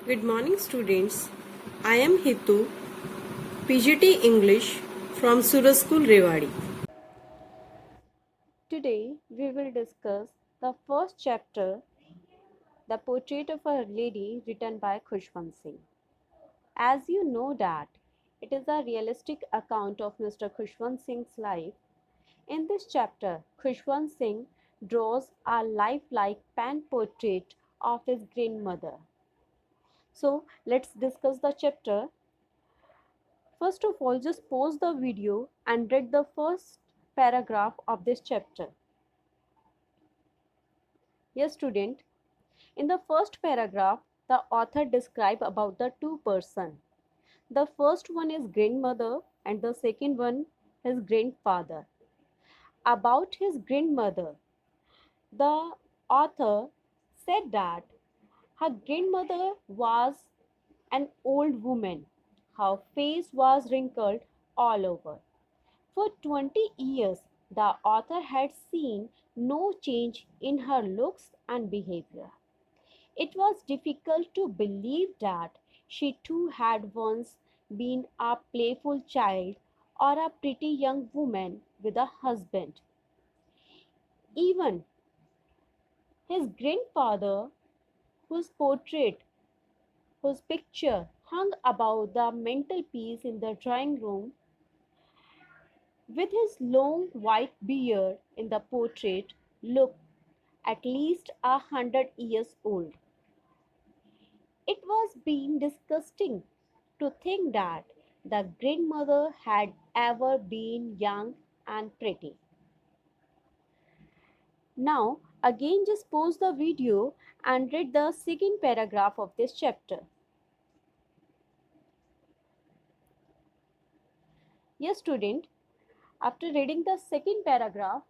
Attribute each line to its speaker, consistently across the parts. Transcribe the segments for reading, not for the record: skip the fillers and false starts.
Speaker 1: Good morning, students. I am Hittu, PGT English from Suraj School Rewari.
Speaker 2: Today we will discuss the first chapter, The Portrait of a Lady, written by Khushwant Singh. As you know that it is a realistic account of Mr. Khushwant Singh's life. In this chapter, Khushwant Singh draws a lifelike pen portrait of his grandmother. So let's discuss the chapter. First of all, just pause the video and read the first paragraph of this chapter. Yes, student. In the first paragraph, the author describes about the two persons. The first one is grandmother and the second one is grandfather. About his grandmother, the author said that her grandmother was an old woman. Her face was wrinkled all over. For 20 years, the author had seen no change in her looks and behavior. It was difficult to believe that she too had once been a playful child or a pretty young woman with a husband. Even his grandfather, whose portrait, whose picture hung above the mantelpiece in the drawing room, with his long white beard in the portrait, looked at least 100 years old. It was been disgusting to think that the grandmother had ever been young and pretty. Now, again, just pause the video and read the second paragraph of this chapter. Yes, student, after reading the second paragraph,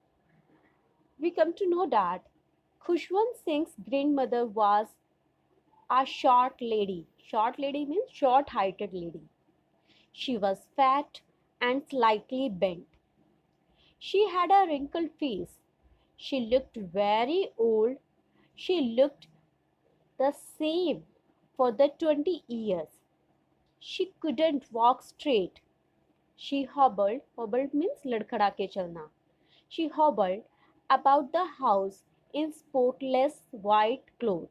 Speaker 2: we come to know that Khushwant Singh's grandmother was a short lady. Short lady means short heighted lady. She was fat and slightly bent. She had a wrinkled face. She looked very old. She looked the same for the 20 years. She couldn't walk straight. She hobbled. Hobbled means ladkhada ke chalna. She hobbled about the house in spotless white clothes.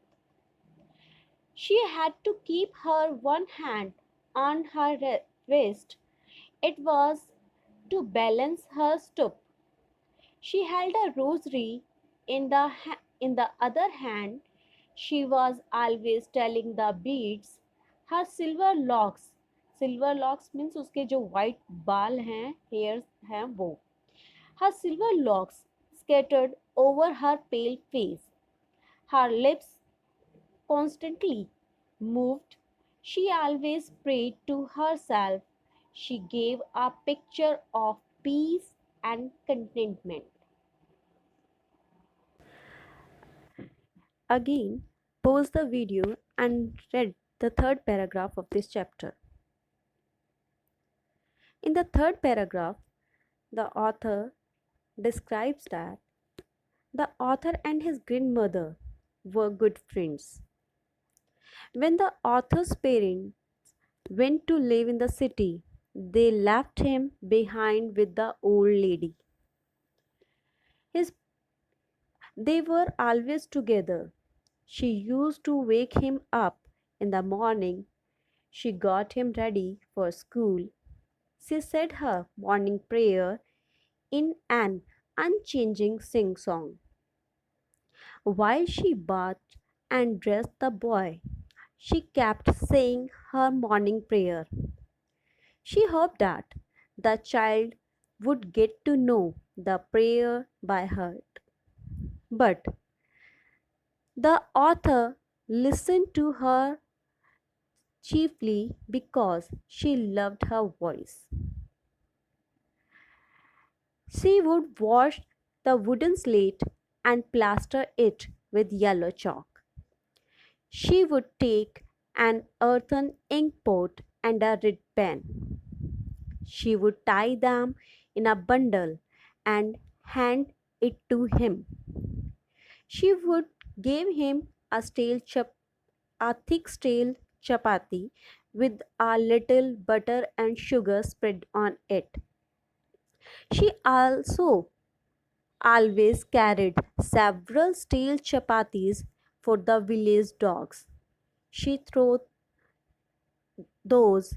Speaker 2: She had to keep her one hand on her waist. It was to balance her stoop. She held a rosary in the other hand. She was always telling the beads. Her silver locks means उसके जो white बाल हैं, hairs हैं वो. Her silver locks scattered over her pale face. Her lips constantly moved. She always prayed to herself. She gave a picture of peace and contentment. Again, pause the video and read the third paragraph of this chapter. In the third paragraph, the author describes that the author and his grandmother were good friends. When the author's parents went to live in the city, they left him behind with the old lady. His, they were always together. She used to wake him up in the morning. She got him ready for school. She said her morning prayer in an unchanging sing song. While she bathed and dressed the boy, she kept saying her morning prayer. She hoped that the child would get to know the prayer by heart. But the author listened to her chiefly because she loved her voice. She would wash the wooden slate and plaster it with yellow chalk. She would take an earthen ink pot and a red pen. She would tie them in a bundle and hand it to him. She would give him a thick stale chapati with a little butter and sugar spread on it. She also always carried several steel chapatis for the village dogs. She threw those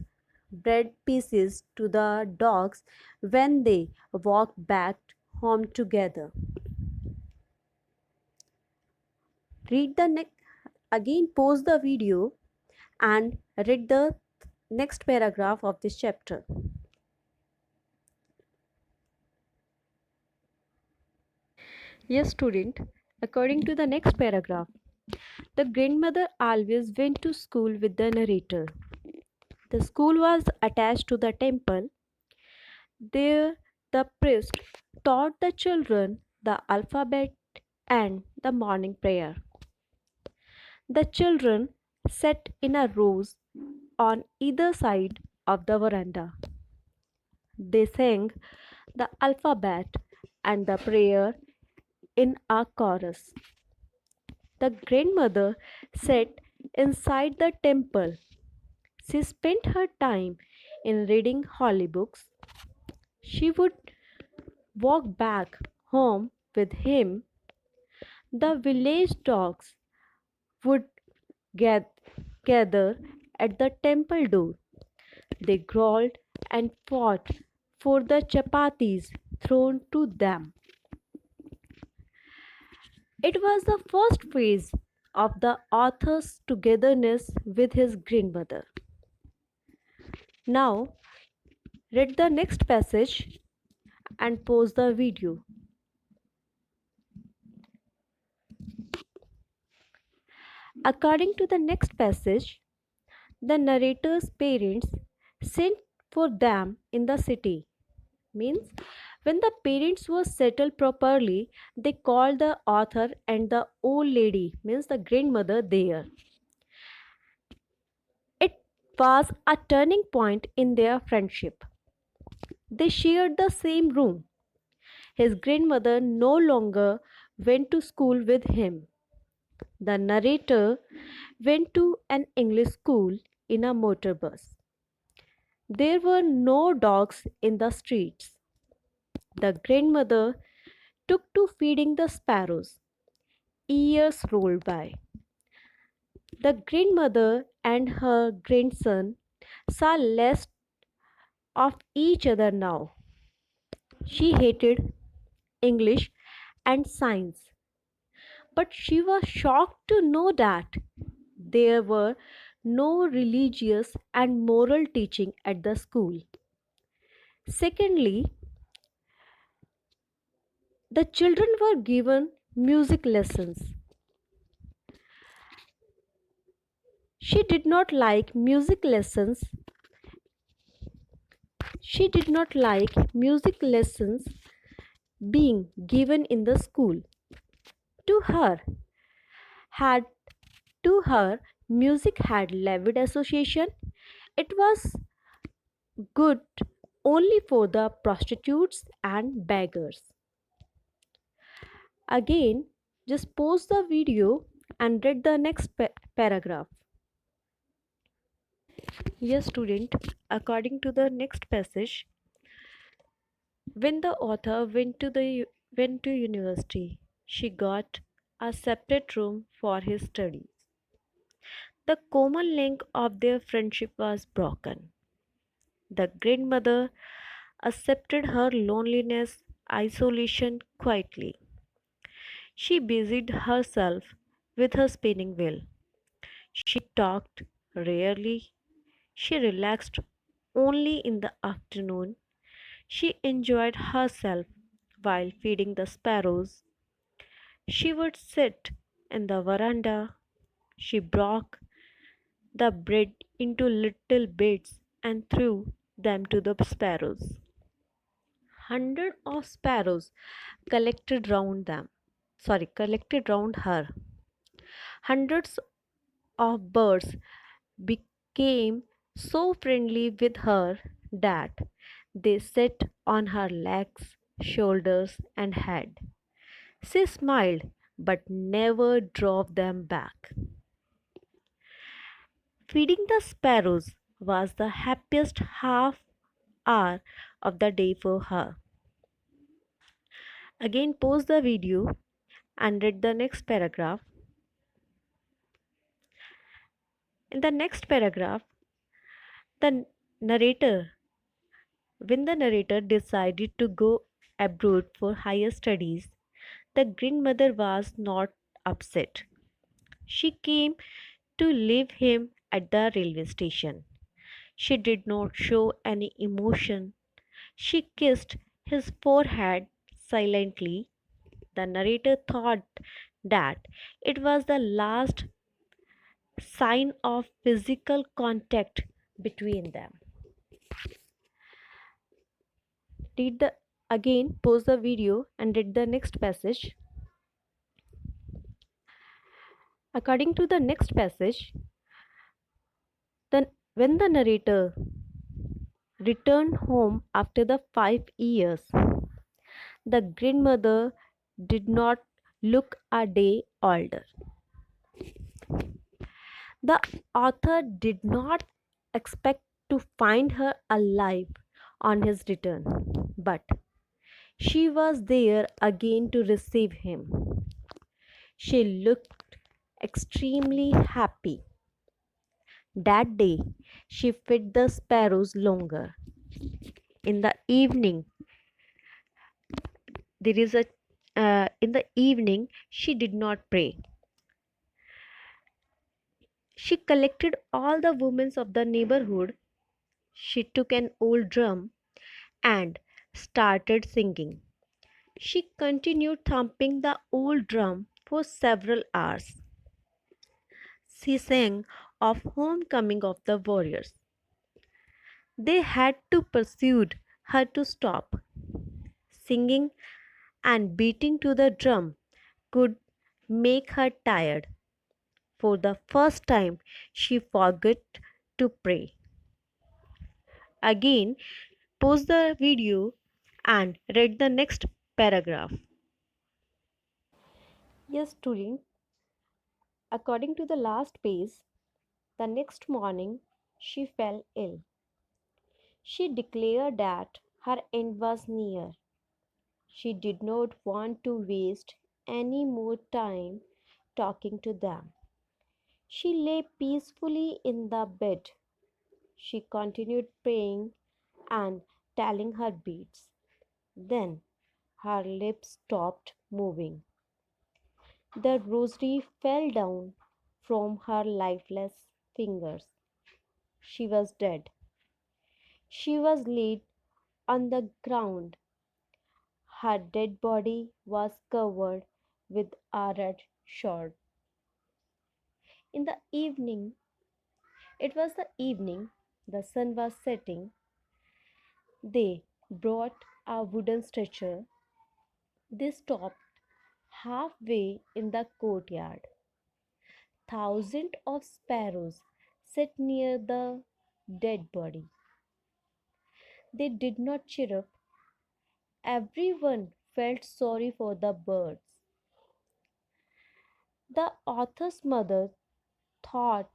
Speaker 2: bread pieces to the dogs when they walked back home together. Read the again pause the video and read the next paragraph of this chapter. Yes, student, according to the next paragraph, the grandmother always went to school with the narrator. The school was attached to the temple. There, the priest taught the children the alphabet and the morning prayer. The children sat in a rows on either side of the veranda. They sang the alphabet and the prayer in a chorus. The grandmother sat inside the temple. She spent her time in reading holy books. She would walk back home with him. The village dogs would gather at the temple door. They growled and fought for the chapatis thrown to them. It was the first phase of the author's togetherness with his grandmother. Now, read the next passage and pause the video. According to the next passage, the narrator's parents sent for them in the city. Means when the parents were settled properly, they called the author and the old lady, means the grandmother, there. It was a turning point in their friendship. They shared the same room. His grandmother no longer went to school with him. The narrator went to an English school in a motor bus. There were no dogs in the streets. The grandmother took to feeding the sparrows. Years rolled by. The grandmother and her grandson saw less of each other now. She hated English and science, but she was shocked to know that there were no religious and moral teaching at the school. Secondly, the children were given music lessons. She did not like music lessons. She did not like music lessons being given in the school. To her, had to her, music had levied association. It was good only for the prostitutes and beggars. Again, just pause the video and read the next paragraph. Yes, student, according to the next passage, when the author went to university, she got a separate room for his studies. The common link of their friendship was broken. The grandmother accepted her loneliness, isolation quietly. She busied herself with her spinning wheel. She talked rarely. She relaxed only in the afternoon. She enjoyed herself while feeding the sparrows. She would sit in the veranda. She broke the bread into little bits and threw them to the sparrows. Hundreds of sparrows collected round her. Hundreds of birds became so friendly with her that they sat on her legs, shoulders, and head. She smiled but never drove them back. Feeding the sparrows was the happiest half hour of the day for her. Again, pause the video and read the next paragraph. In the next paragraph, the narrator, when the narrator decided to go abroad for higher studies, the grandmother was not upset. She came to leave him at the railway station. She did not show any emotion. She kissed his forehead silently. The narrator thought that it was the last sign of physical contact between them. Read the again, pause the video and read the next passage. According to the next passage, then when the narrator returned home after the 5 years, the grandmother did not look a day older. The author did not expect to find her alive on his return, but she was there again to receive him. She looked extremely happy. That day, she fed the sparrows longer. In the evening, there is a in the evening she did not pray. She collected all the women of the neighborhood. She took an old drum and started singing. She continued thumping the old drum for several hours. She sang of homecoming of the warriors. They had to pursue her to stop. Singing and beating to the drum could make her tired. For the first time, she forgot to pray. Again, pause the video and read the next paragraph. Yes, student, according to the last page, the next morning she fell ill. She declared that her end was near. She did not want to waste any more time talking to them. She lay peacefully in the bed. She continued praying and telling her beads. Then her lips stopped moving. The rosary fell down from her lifeless fingers. She was dead. She was laid on the ground. Her dead body was covered with a red shroud. In the evening, it was the evening, the sun was setting. They brought a wooden stretcher. They stopped halfway in the courtyard. Thousands of sparrows sat near the dead body. They did not chirp. Everyone felt sorry for the birds. The author's mother thought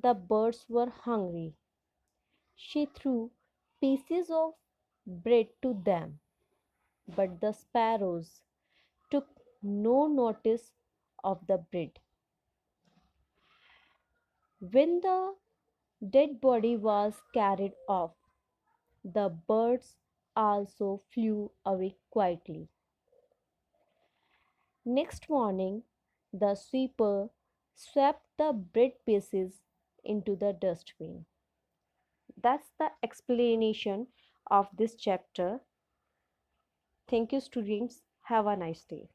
Speaker 2: the birds were hungry. She threw pieces of bread to them, but the sparrows took no notice of the bread. When the dead body was carried off, the birds also flew away quietly. Next morning, the sweeper swept the bread pieces into the dustbin. That's the explanation of this chapter. Thank you, students. Have a nice day.